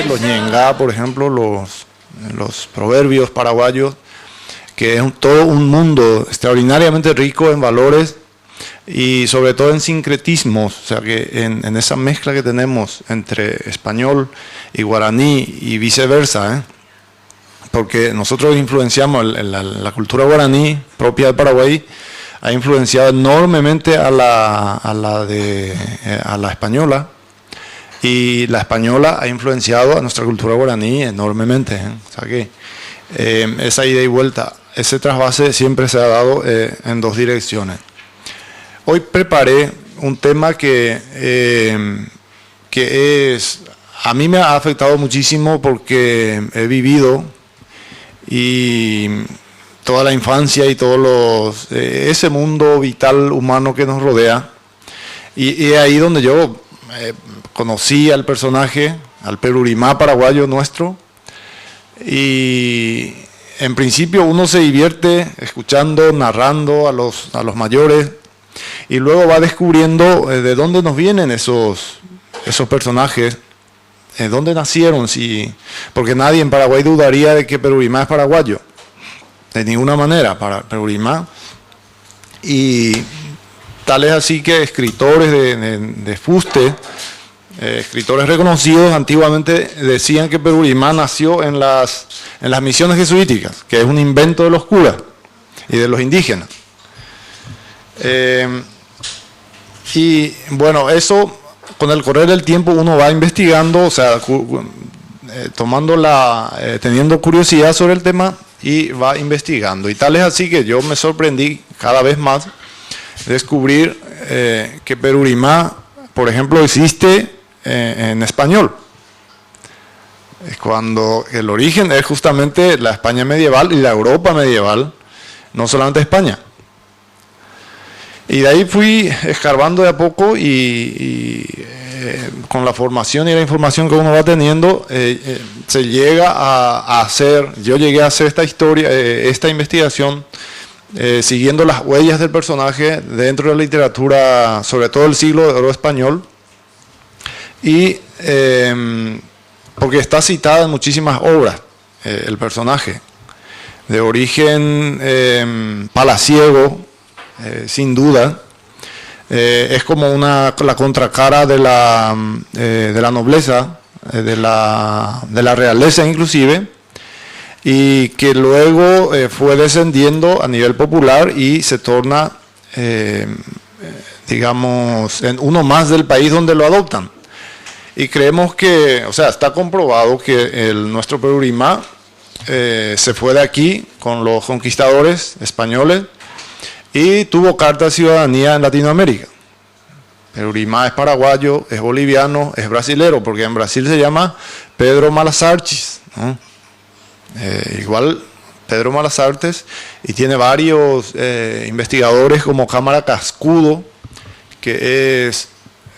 Los ñengá, por ejemplo, los proverbios paraguayos, que es todo un mundo extraordinariamente rico en valores y sobre todo en sincretismos, o sea que en esa mezcla que tenemos entre español y guaraní y viceversa, porque nosotros influenciamos la cultura guaraní propia de Paraguay, ha influenciado enormemente a la española, y la española ha influenciado a nuestra cultura guaraní enormemente, o sea que esa ida y vuelta, ese trasvase siempre se ha dado en dos direcciones. Hoy preparé un tema que a mí me ha afectado muchísimo porque he vivido y toda la infancia y ese mundo vital humano que nos rodea, y ahí donde yo conocí al personaje, al Perurimá paraguayo nuestro, y en principio uno se divierte escuchando, narrando a los mayores, y luego va descubriendo de dónde nos vienen esos personajes, de dónde nacieron, porque nadie en Paraguay dudaría de que Perurimá es paraguayo, de ninguna manera, para Perurimá. Y tal es así que escritores de fuste, escritores reconocidos, antiguamente decían que Perurimá nació en las misiones jesuíticas, que es un invento de los curas y de los indígenas. Y bueno, eso con el correr del tiempo uno va investigando, o sea, teniendo curiosidad sobre el tema y va investigando. Y tal es así que yo me sorprendí cada vez más descubrir que Perurimá, por ejemplo, existe en español. Cuando el origen es justamente la España medieval y la Europa medieval, no solamente España. Y de ahí fui escarbando de a poco y con la formación y la información que uno va teniendo, se llega a hacer, yo llegué a hacer esta historia, esta investigación, siguiendo las huellas del personaje dentro de la literatura, sobre todo el siglo de oro español, y porque está citada en muchísimas obras, el personaje, de origen palaciego, sin duda, es como la contracara de la nobleza, de la realeza inclusive, y que luego fue descendiendo a nivel popular y se torna, digamos, en uno más del país donde lo adoptan. Y creemos que, o sea, está comprobado que nuestro Perurimá se fue de aquí con los conquistadores españoles y tuvo carta de ciudadanía en Latinoamérica. Perurimá es paraguayo, es boliviano, es brasilero, porque en Brasil se llama Pedro Malasartes, ¿no? Igual Pedro Malasartes, y tiene varios investigadores como Cámara Cascudo, que es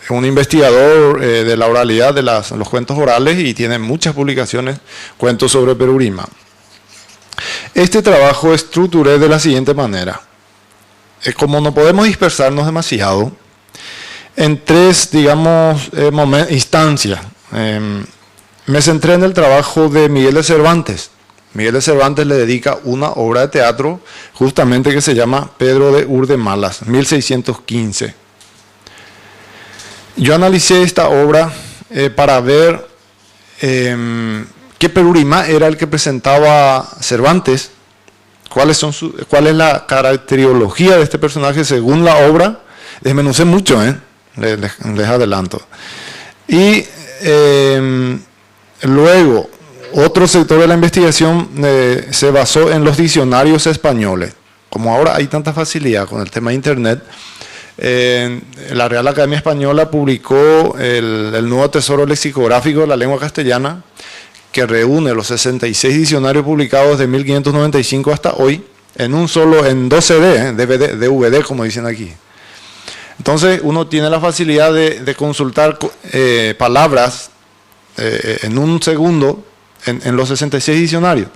un investigador de la oralidad, de los cuentos orales, y tiene muchas publicaciones, cuentos sobre Perurimá. Este trabajo estructuré de la siguiente manera. Como no podemos dispersarnos demasiado, en tres, digamos, instancias. Me centré en el trabajo de Miguel de Cervantes. Miguel de Cervantes le dedica una obra de teatro justamente que se llama Pedro de Urdemalas, 1615. Yo analicé esta obra para ver qué Perurimá era el que presentaba Cervantes, cuál es la caracterología de este personaje según la obra. Desmenucé mucho, les adelanto. Y luego, otro sector de la investigación se basó en los diccionarios españoles. Como ahora hay tanta facilidad con el tema de Internet, la Real Academia Española publicó el nuevo tesoro lexicográfico de la lengua castellana, que reúne los 66 diccionarios publicados de 1595 hasta hoy, en 2 CD, DVD, como dicen aquí. Entonces uno tiene la facilidad de consultar palabras en un segundo en los 66 diccionarios.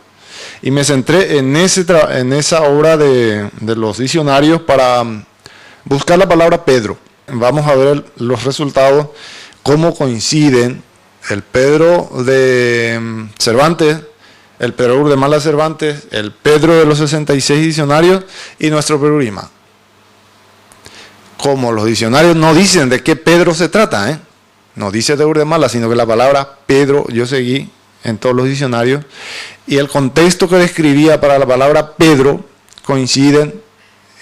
Y me centré en esa obra de los diccionarios para buscar la palabra Pedro. Vamos a ver los resultados, cómo coinciden el Pedro de Cervantes, el Pedro de Malas Cervantes, el Pedro de los 66 diccionarios y nuestro Pedro-Rima. Como los diccionarios no dicen de qué Pedro se trata, no dice Pedro de Malas, sino que la palabra Pedro yo seguí en todos los diccionarios, y el contexto que describía para la palabra Pedro coinciden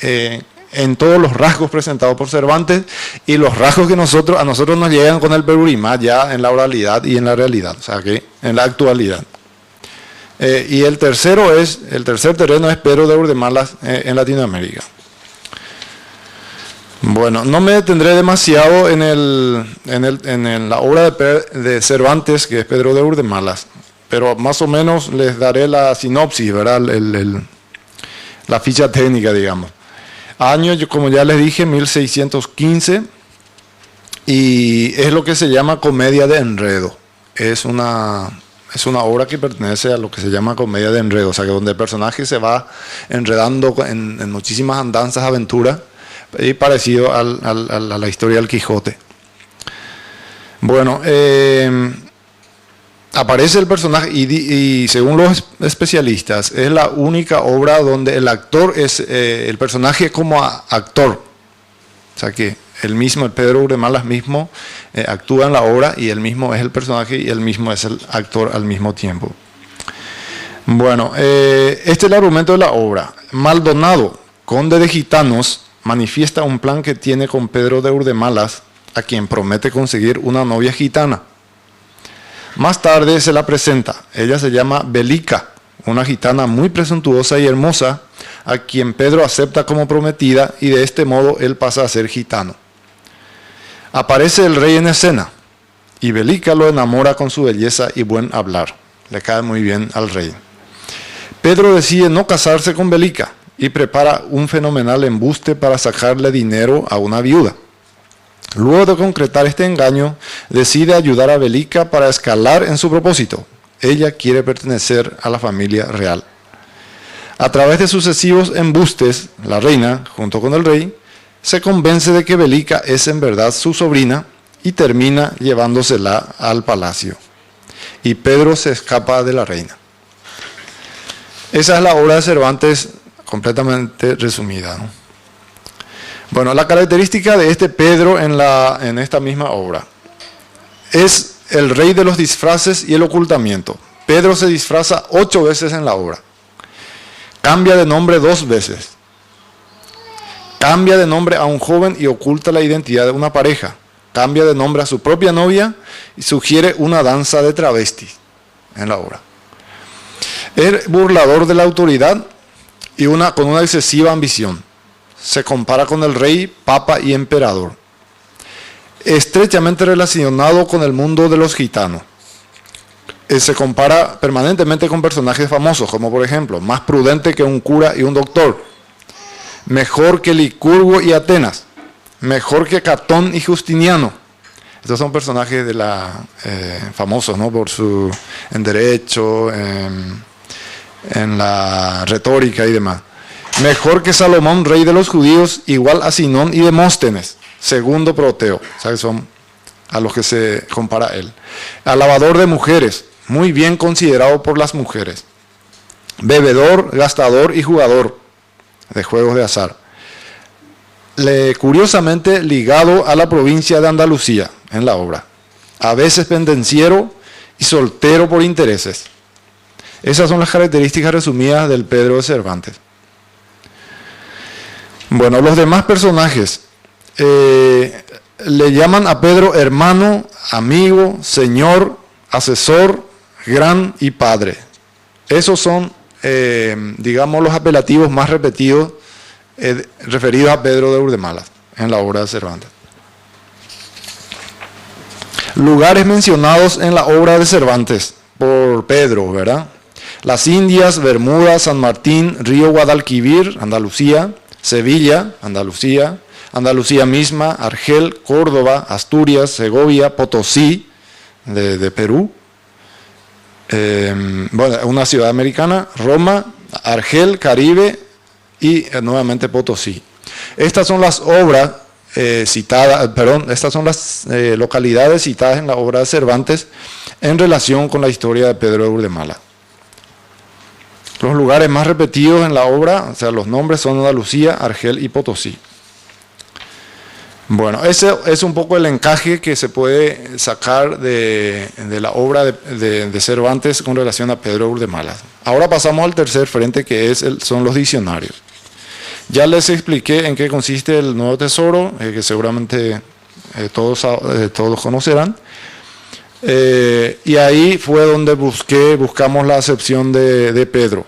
en todos los rasgos presentados por Cervantes y los rasgos que a nosotros nos llegan con el Pedro-Rima ya en la oralidad y en la realidad, o sea que en la actualidad. Y el tercer terreno es Pedro de Urdimalas en Latinoamérica. Bueno, no me detendré demasiado en la obra de Cervantes, que es Pedro de Urdimalas, pero más o menos les daré la sinopsis, ¿verdad? La ficha técnica, digamos. Año, como ya les dije, 1615, y es lo que se llama comedia de enredo. Es una obra que pertenece a lo que se llama comedia de enredo, o sea, que donde el personaje se va enredando en muchísimas andanzas, aventuras, y parecido a la historia del Quijote. Bueno, aparece el personaje y según los especialistas es la única obra donde el actor es el personaje como actor, o sea que el Pedro Urdimalas mismo actúa en la obra y él mismo es el personaje y él mismo es el actor al mismo tiempo. Bueno, este es el argumento de la obra. Maldonado, conde de gitanos, manifiesta un plan que tiene con Pedro de Urdimalas, a quien promete conseguir una novia gitana. Más tarde se la presenta. Ella se llama Belica, una gitana muy presuntuosa y hermosa, a quien Pedro acepta como prometida, y de este modo él pasa a ser gitano. Aparece el rey en escena, y Belica lo enamora con su belleza y buen hablar. Le cae muy bien al rey. Pedro decide no casarse con Belica, y prepara un fenomenal embuste para sacarle dinero a una viuda. Luego de concretar este engaño, decide ayudar a Belica para escalar en su propósito. Ella quiere pertenecer a la familia real. A través de sucesivos embustes, la reina, junto con el rey, se convence de que Belica es en verdad su sobrina y termina llevándosela al palacio. Y Pedro se escapa de la reina. Esa es la obra de Cervantes completamente resumida, ¿no? Bueno, la característica de este Pedro en esta misma obra es el rey de los disfraces y el ocultamiento. Pedro se disfraza 8 veces en la obra. Cambia de nombre 2 veces. Cambia de nombre a un joven y oculta la identidad de una pareja. Cambia de nombre a su propia novia y sugiere una danza de travestis en la obra. Es burlador de la autoridad y con una excesiva ambición. Se compara con el rey, papa y emperador. Estrechamente relacionado con el mundo de los gitanos. Se compara permanentemente con personajes famosos, como por ejemplo, más prudente que un cura y un doctor, mejor que Licurgo y Atenas, mejor que Catón y Justiniano. Estos son personajes famosos, ¿no? En derecho, en la retórica y demás. Mejor que Salomón, rey de los judíos, igual a Sinón y Demóstenes, segundo Proteo, o sea, que son a los que se compara él. Alabador de mujeres, muy bien considerado por las mujeres. Bebedor, gastador y jugador de juegos de azar. Curiosamente ligado a la provincia de Andalucía en la obra. A veces pendenciero y soltero por intereses. Esas son las características resumidas del Pedro de Cervantes. Bueno, los demás personajes le llaman a Pedro hermano, amigo, señor, asesor, gran y padre. Esos son, digamos, los apelativos más repetidos referidos a Pedro de Urdimalas en la obra de Cervantes. Lugares mencionados en la obra de Cervantes por Pedro, ¿verdad? Las Indias, Bermuda, San Martín, Río Guadalquivir, Andalucía, Sevilla, Andalucía, Andalucía misma, Argel, Córdoba, Asturias, Segovia, Potosí, de Perú, bueno, una ciudad americana, Roma, Argel, Caribe y nuevamente Potosí. Estas son las obras citadas, estas son las localidades citadas en la obra de Cervantes en relación con la historia de Pedro de Urdemala. Los lugares más repetidos en la obra, o sea, los nombres son Andalucía, Argel y Potosí. Bueno, ese es un poco el encaje que se puede sacar de la obra de Cervantes con relación a Pedro de Urdemala. Ahora pasamos al tercer frente, que son los diccionarios. Ya les expliqué en qué consiste el Nuevo Tesoro, que seguramente todos conocerán. Y ahí fue donde buscamos la acepción de Pedro.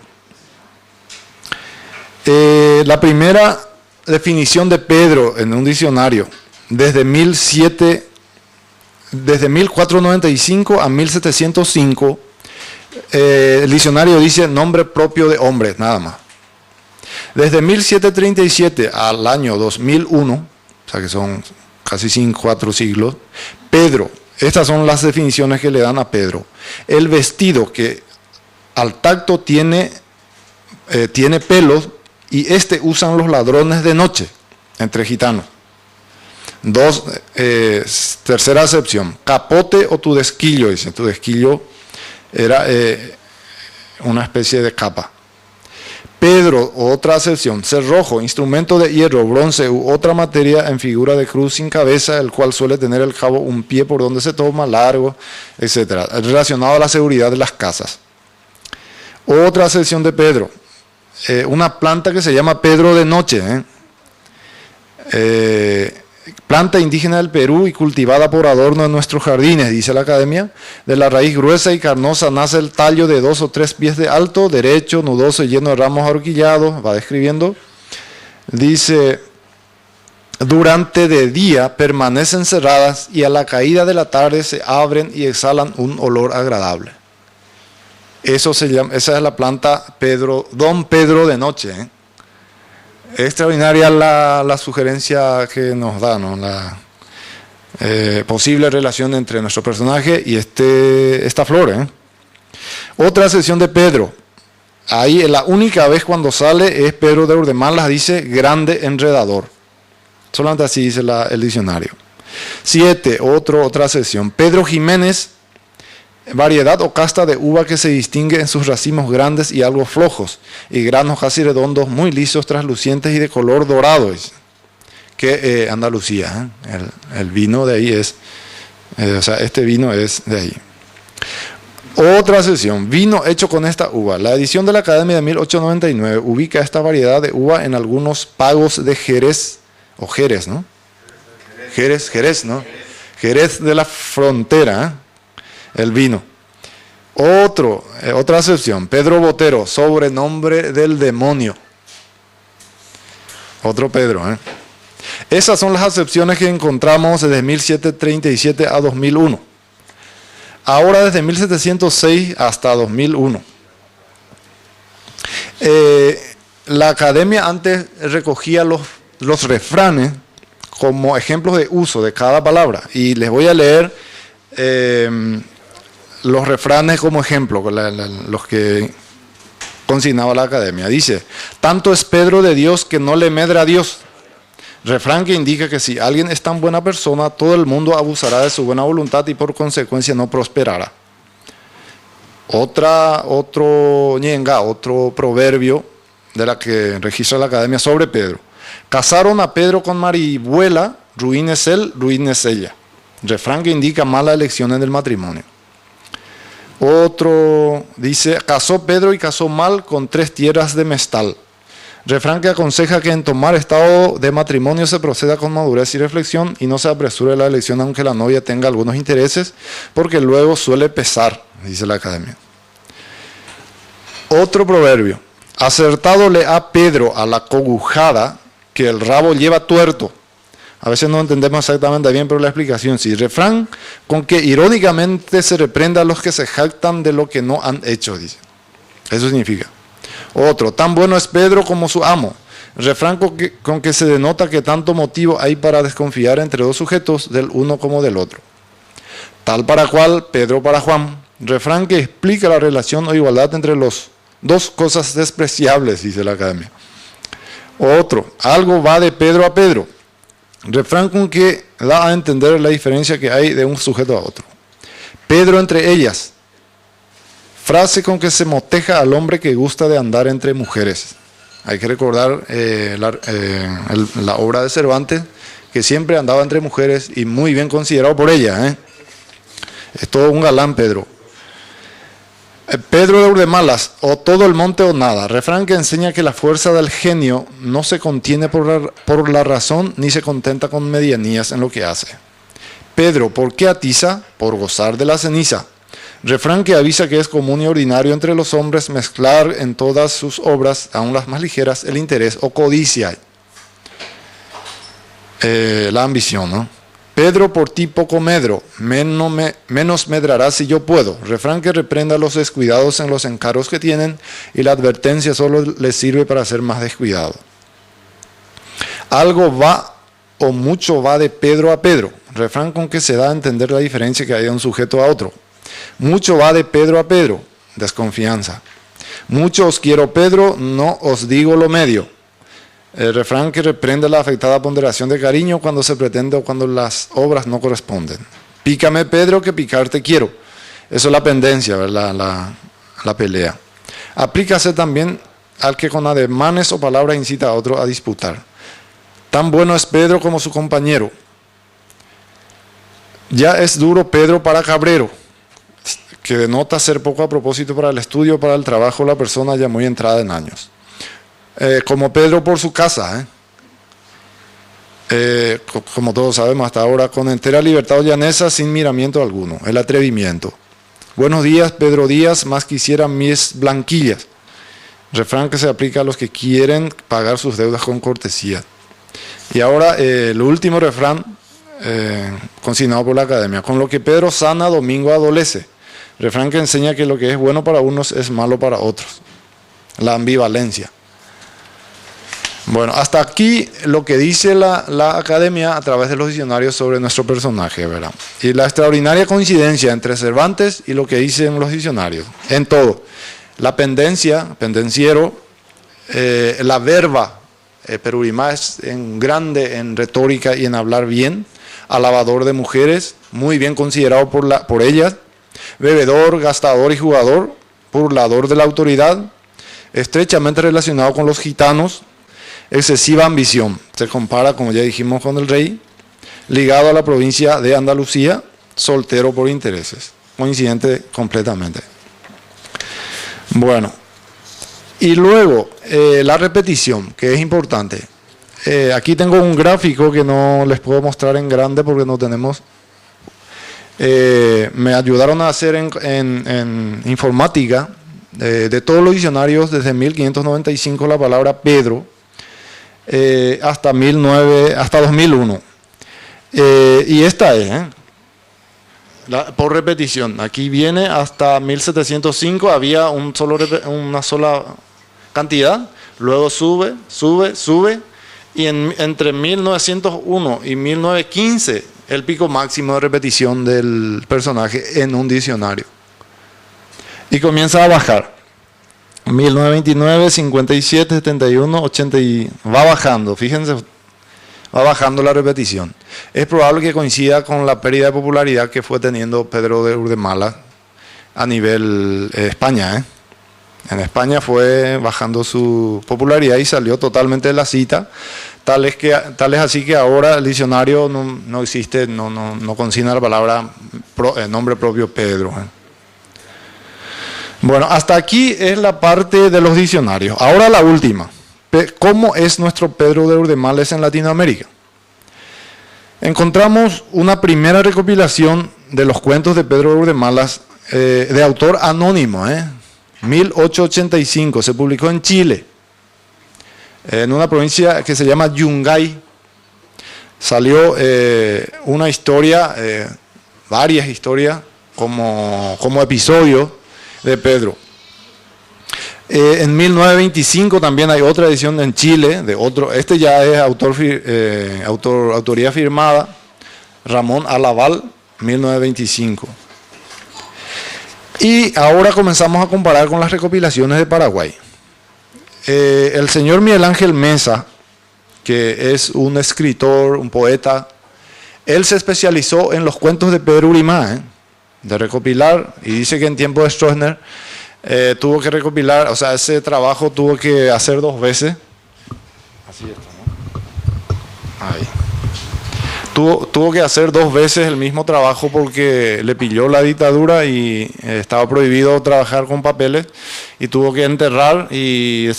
La primera definición de Pedro en un diccionario, desde 1495 a 1705, el diccionario dice nombre propio de hombre, nada más. Desde 1737 al año 2001, o sea que son casi 4 siglos, Pedro, estas son las definiciones que le dan a Pedro. El vestido que al tacto tiene pelos y usan los ladrones de noche, entre gitanos. Tercera acepción, capote o tudesquillo, dice. Tudesquillo era una especie de capa. Pedro, otra acepción, cerrojo, instrumento de hierro, bronce u otra materia en figura de cruz sin cabeza, el cual suele tener el cabo un pie por donde se toma, largo, etc. Relacionado a la seguridad de las casas. Otra acepción de Pedro, una planta que se llama Pedro de noche, planta indígena del Perú y cultivada por adorno en nuestros jardines, dice la Academia. De la raíz gruesa y carnosa nace el tallo de 2 o 3 pies de alto, derecho, nudoso y lleno de ramos ahorquillados, va describiendo. Dice, durante de día permanecen cerradas y a la caída de la tarde se abren y exhalan un olor agradable. Esa es la planta Don Pedro de noche. Extraordinaria la sugerencia que nos da, ¿no? La posible relación entre nuestro personaje y esta flor. Otra sección de Pedro. Ahí la única vez cuando sale es Pedro de Urdemala, dice grande enredador. Solamente así dice el diccionario. 7, otra sección. Pedro Jiménez, variedad o casta de uva que se distingue en sus racimos grandes y algo flojos, y granos casi redondos, muy lisos, traslucientes y de color dorado. Que Andalucía, el vino de ahí es, o sea, este vino es de ahí. Otra sección, vino hecho con esta uva. La edición de la Academia de 1899 ubica esta variedad de uva en algunos pagos de Jerez, o Jerez, ¿no? Jerez, ¿no? Jerez de la Frontera, el vino. Otra acepción, Pedro Botero, sobrenombre del demonio. Otro Pedro, Esas son las acepciones que encontramos desde 1737 a 2001. Ahora desde 1706 hasta 2001. La Academia antes recogía los refranes como ejemplos de uso de cada palabra. Y les voy a leer los refranes como ejemplo, los que consignaba la Academia. Dice, tanto es Pedro de Dios que no le medra a Dios. Refrán que indica que si alguien es tan buena persona, todo el mundo abusará de su buena voluntad y por consecuencia no prosperará. Otro proverbio de la que registra la Academia sobre Pedro. Casaron a Pedro con Maribuela, ruin es él, ruin es ella. Refrán que indica mala elección en el matrimonio. Otro dice, casó Pedro y casó mal con 3 tierras de Mestal. Refrán que aconseja que en tomar estado de matrimonio se proceda con madurez y reflexión y no se apresure la elección aunque la novia tenga algunos intereses, porque luego suele pesar, dice la Academia. Otro proverbio, acertado le ha Pedro a la cogujada que el rabo lleva tuerto. A veces no entendemos exactamente bien, pero la explicación sí. Refrán con que irónicamente se reprende a los que se jactan de lo que no han hecho, dice. Eso significa. Otro, tan bueno es Pedro como su amo. refrán con que se denota que tanto motivo hay para desconfiar entre dos sujetos del uno como del otro. Tal para cual, Pedro para Juan, refrán que explica la relación o igualdad entre los dos cosas despreciables, dice la Academia. Otro, algo va de Pedro a Pedro, refrán con que da a entender la diferencia que hay de un sujeto a otro. Pedro entre ellas, frase con que se moteja al hombre que gusta de andar entre mujeres. Hay que recordar la obra de Cervantes, que siempre andaba entre mujeres y muy bien considerado por ella. Es todo un galán, Pedro. Pedro de Urdemalas, o todo el monte o nada. Refrán que enseña que la fuerza del genio no se contiene por la razón ni se contenta con medianías en lo que hace. Pedro, ¿por qué atiza? Por gozar de la ceniza. Refrán que avisa que es común y ordinario entre los hombres mezclar en todas sus obras, aun las más ligeras, el interés o codicia. La ambición, ¿no? Pedro, por ti poco medro, menos medrarás si yo puedo. Refrán que reprenda a los descuidados en los encargos que tienen y la advertencia solo les sirve para ser más descuidado. Algo va o mucho va de Pedro a Pedro. Refrán con que se da a entender la diferencia que hay de un sujeto a otro. Mucho va de Pedro a Pedro, desconfianza. Mucho os quiero, Pedro, no os digo lo medio. El refrán que reprende la afectada ponderación de cariño cuando se pretende o cuando las obras no corresponden. Pícame, Pedro, que picarte quiero. Eso es la pendencia, ¿verdad? La pelea. Aplícase también al que con ademanes o palabras incita a otro a disputar. Tan bueno es Pedro como su compañero. Ya es duro Pedro para cabrero, que denota ser poco a propósito para el estudio o para el trabajo la persona ya muy entrada en años. Como Pedro por su casa, como todos sabemos hasta ahora, con entera libertad o llaneza, sin miramiento alguno, el atrevimiento. Buenos días, Pedro Díaz, más quisiera mis blanquillas. Refrán que se aplica a los que quieren pagar sus deudas con cortesía. Y ahora el último refrán, consignado por la Academia, con lo que Pedro sana, Domingo adolece. Refrán que enseña que lo que es bueno para unos es malo para otros. La ambivalencia. Bueno, hasta aquí lo que dice la Academia a través de los diccionarios sobre nuestro personaje, ¿verdad? Y la extraordinaria coincidencia entre Cervantes y lo que dicen los diccionarios, en todo. La pendencia, pendenciero, la verba, Perurimá es grande en retórica y en hablar bien, alabador de mujeres, muy bien considerado por ellas, bebedor, gastador y jugador, burlador de la autoridad, estrechamente relacionado con los gitanos, excesiva ambición, se compara, como ya dijimos, con el rey, ligado a la provincia de Andalucía, soltero por intereses, coincidente completamente. Bueno, y luego la repetición, que es importante. Aquí tengo un gráfico que no les puedo mostrar en grande porque no tenemos. Me ayudaron a hacer en informática, de todos los diccionarios desde 1595 la palabra Pedro, hasta 2001. Y esta es, por repetición. Aquí viene hasta 1705, había una sola cantidad, luego sube, y entre 1901 y 1915, el pico máximo de repetición del personaje en un diccionario. Y comienza a bajar. 1929, 57, 71, 80 y va bajando, fíjense, va bajando la repetición. Es probable que coincida con la pérdida de popularidad que fue teniendo Pedro de Urdemalas a nivel España. En España fue bajando su popularidad y salió totalmente de la cita, tal es así que ahora el diccionario no existe, no consigna la palabra nombre propio Pedro. Bueno, hasta aquí es la parte de los diccionarios. Ahora la última. ¿Cómo es nuestro Pedro de Urdemalas en Latinoamérica? Encontramos una primera recopilación de los cuentos de Pedro de Urdemalas, de autor anónimo, 1885, se publicó en Chile, en una provincia que se llama Yungay. Salió una historia, varias historias, como episodio de Pedro. En 1925 también hay otra edición en Chile, de otro, este ya es autoría firmada, Ramón Alaval, 1925. Y ahora comenzamos a comparar con las recopilaciones de Paraguay. El señor Miguel Ángel Mesa, que es un escritor, un poeta, él se especializó en los cuentos de Pedro Urimá, de recopilar, y dice que en tiempo de Stroessner tuvo que recopilar, o sea, ese trabajo tuvo que hacer 2 veces. Así está, ¿no? Ahí. Tuvo que hacer 2 veces el mismo trabajo porque le pilló la dictadura y estaba prohibido trabajar con papeles y tuvo que enterrar y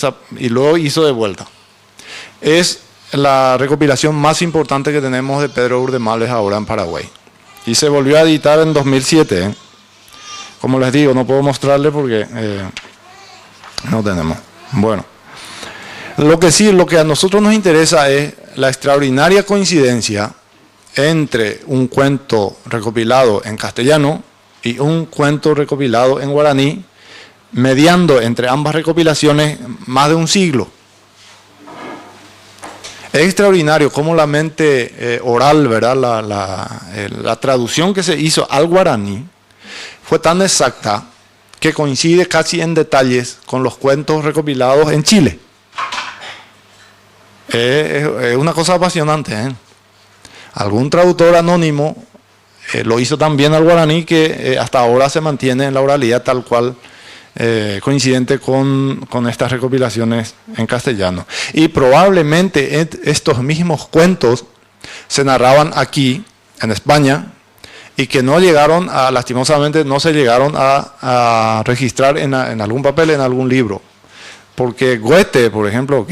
luego hizo de vuelta. Es la recopilación más importante que tenemos de Pedro Urdemales ahora en Paraguay. Y se volvió a editar en 2007. Como les digo, no puedo mostrarles porque no tenemos. Bueno, lo que a nosotros nos interesa es la extraordinaria coincidencia entre un cuento recopilado en castellano y un cuento recopilado en guaraní, mediando entre ambas recopilaciones más de un siglo. Es extraordinario cómo la mente oral, ¿verdad? La traducción que se hizo al guaraní fue tan exacta que coincide casi en detalles con los cuentos recopilados en Chile. Es una cosa apasionante, ¿eh? Algún traductor anónimo lo hizo tan bien al guaraní que hasta ahora se mantiene en la oralidad tal cual, coincidente con estas recopilaciones en castellano. Y probablemente estos mismos cuentos se narraban aquí, en España, y que no llegaron lastimosamente no se llegaron a registrar en algún papel, en algún libro. Porque Goethe, por ejemplo,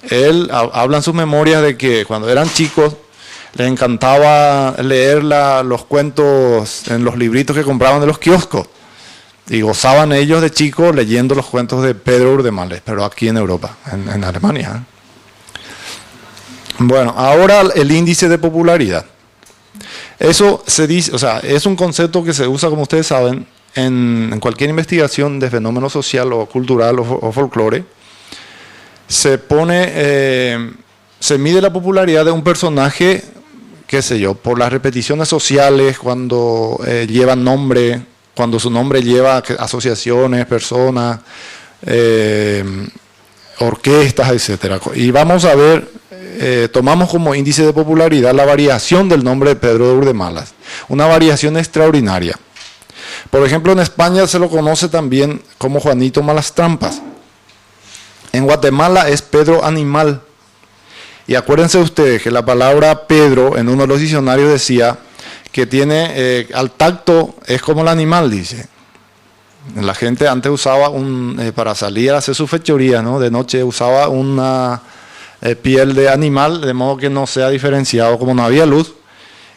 él habla en sus memorias de que cuando eran chicos les encantaba leer los cuentos en los libritos que compraban de los kioscos. Y gozaban ellos de chicos leyendo los cuentos de Pedro Urdemales, pero aquí en Europa, en Alemania. Bueno, ahora el índice de popularidad. Eso se dice, o sea, es un concepto que se usa, como ustedes saben, en cualquier investigación de fenómeno social o cultural o folclore. Se mide la popularidad de un personaje, qué sé yo, por las repeticiones sociales, cuando llevan nombre, cuando su nombre lleva asociaciones, personas, orquestas, etcétera. Y vamos a ver, tomamos como índice de popularidad la variación del nombre de Pedro de Urdemalas, una variación extraordinaria. Por ejemplo, en España se lo conoce también como Juanito Malastrampas. En Guatemala es Pedro Animal. Y acuérdense ustedes que la palabra Pedro en uno de los diccionarios decía que tiene, al tacto es como el animal, dice. La gente antes usaba para salir a hacer su fechoría, ¿no? De noche usaba una piel de animal, de modo que no sea diferenciado, como no había luz.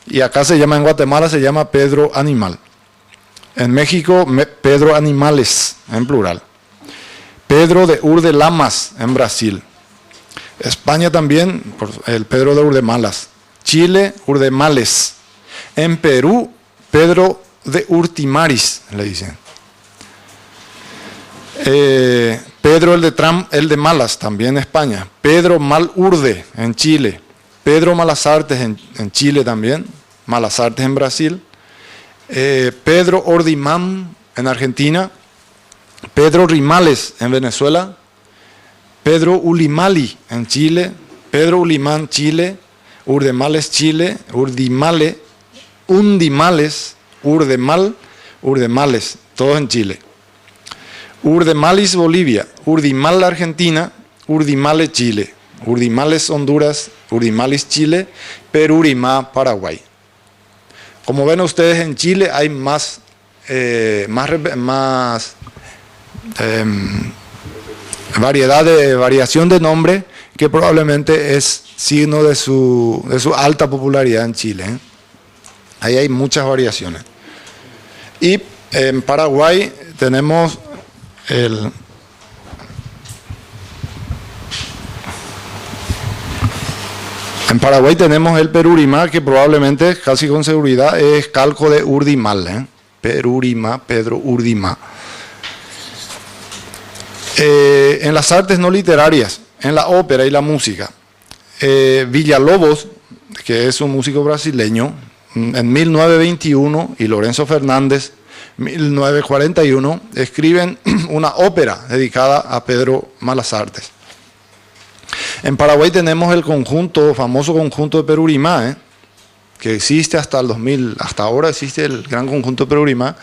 Y acá en Guatemala se llama Pedro Animal. En México, Pedro Animales, en plural. Pedro de Urdelamas, en Brasil. España también, el Pedro de Urdemalas. Chile, Urdemales. En Perú, Pedro de Urtimaris, le dicen. Pedro el de Malas, también en España. Pedro Malurde, en Chile. Pedro Malasartes, en Chile también. Malasartes, en Brasil. Pedro Ordimán, en Argentina. Pedro Rimales, en Venezuela. Pedro Ulimali, en Chile. Pedro Ulimán, Chile. Urdemales, Chile. Undimales, Urdemal, Urdemales, todos en Chile. Urdemalis, Bolivia. Urdimal, Argentina. Urdimales, Chile. Urdimales, Honduras. Urdimalis, Chile. Perurimá, Paraguay. Como ven ustedes, en Chile hay más variación de nombre, que probablemente es signo de su alta popularidad en Chile, ¿eh? Ahí hay muchas variaciones. Y en Paraguay tenemos el Perurimá, que probablemente, casi con seguridad, es calco de Urdimal, ¿eh? Perurimá, Pedro Urdimá. En las artes no literarias, en la ópera y la música, Villalobos, que es un músico brasileño, en 1921, y Lorenzo Fernández, 1941, escriben una ópera dedicada a Pedro Malas Artes. En Paraguay tenemos el famoso conjunto de Perurimá, que existe hasta el 2000, hasta ahora existe el gran conjunto de Perurimá,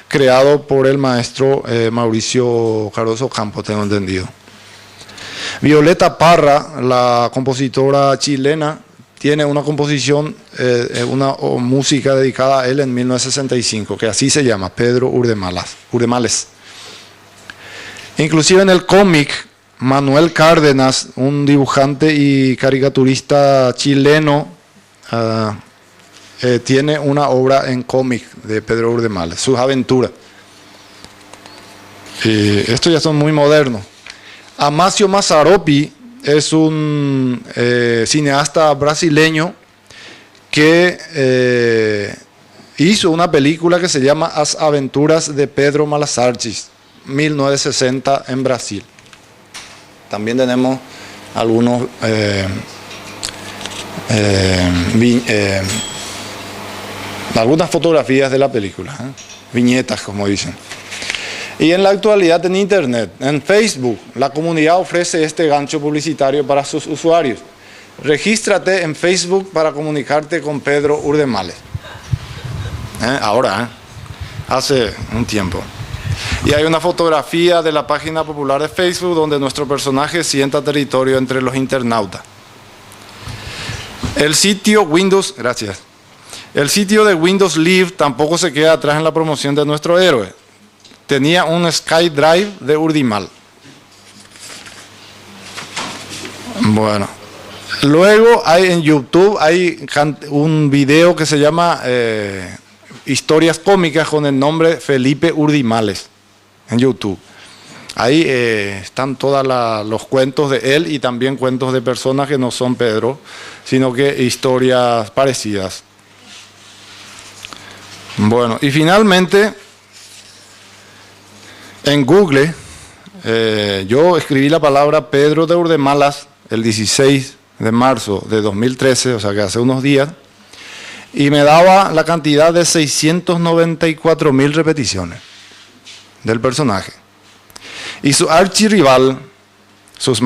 creado por el maestro Mauricio Cardoso Campos, tengo entendido. Violeta Parra, la compositora chilena, tiene una composición, una música dedicada a él en 1965, que así se llama, Pedro Urdemales. Inclusive en el cómic, Manuel Cárdenas, un dibujante y caricaturista chileno, tiene una obra en cómic de Pedro Urdemales, sus aventuras. Estos ya son muy modernos. Amácio Mazzaropi es un cineasta brasileño que hizo una película que se llama As Aventuras de Pedro Malas Artes, 1960 en Brasil. También tenemos algunos algunas fotografías de la película, viñetas como dicen. Y en la actualidad en Internet, en Facebook, la comunidad ofrece este gancho publicitario para sus usuarios. Regístrate en Facebook para comunicarte con Pedro Urdemales. Ahora, hace un tiempo. Y hay una fotografía de la página popular de Facebook donde nuestro personaje sienta territorio entre los internautas. El sitio Windows, gracias. El sitio de Windows Live tampoco se queda atrás en la promoción de nuestro héroe. Tenía un SkyDrive de Urdimal. Bueno, luego hay en YouTube hay un video que se llama Historias Cómicas con el nombre Felipe Urdimales en YouTube. Ahí están todos los cuentos de él y también cuentos de personas que no son Pedro, sino que historias parecidas. Bueno, y finalmente en Google yo escribí la palabra Pedro de Urdemalas el 16 de marzo de 2013, o sea que hace unos días, y me daba la cantidad de 694.000 repeticiones del personaje. Y su archirrival, sus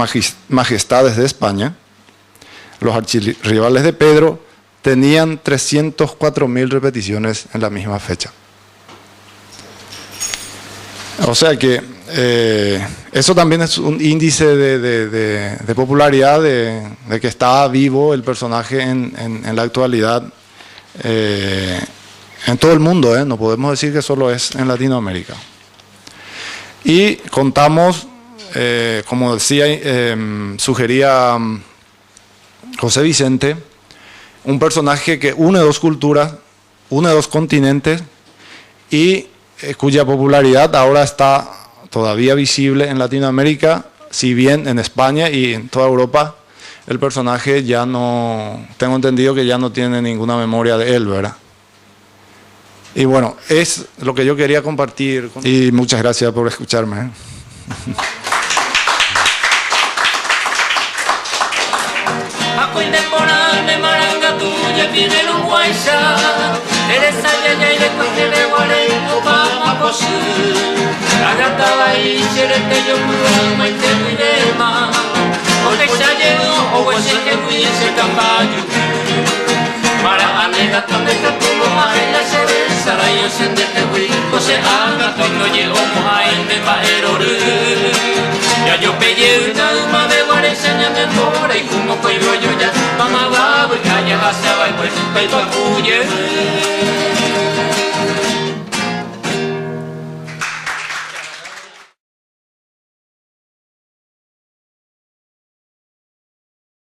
majestades de España, los archirrivales de Pedro, tenían 304.000 repeticiones en la misma fecha. O sea que eso también es un índice de popularidad, de que está vivo el personaje en la actualidad, en todo el mundo, no podemos decir que solo es en Latinoamérica. Y contamos, como decía, sugería José Vicente, un personaje que une dos culturas, une dos continentes y cuya popularidad ahora está todavía visible en Latinoamérica, si bien en España y en toda Europa el personaje ya no, tengo entendido que ya no tiene ninguna memoria de él, ¿verdad? Y bueno, es lo que yo quería compartir. Y muchas gracias por escucharme. Ya yo pegué una alma de guareseña de mora y como pueblo yo ya mamá va, voy a llegar a pues, pero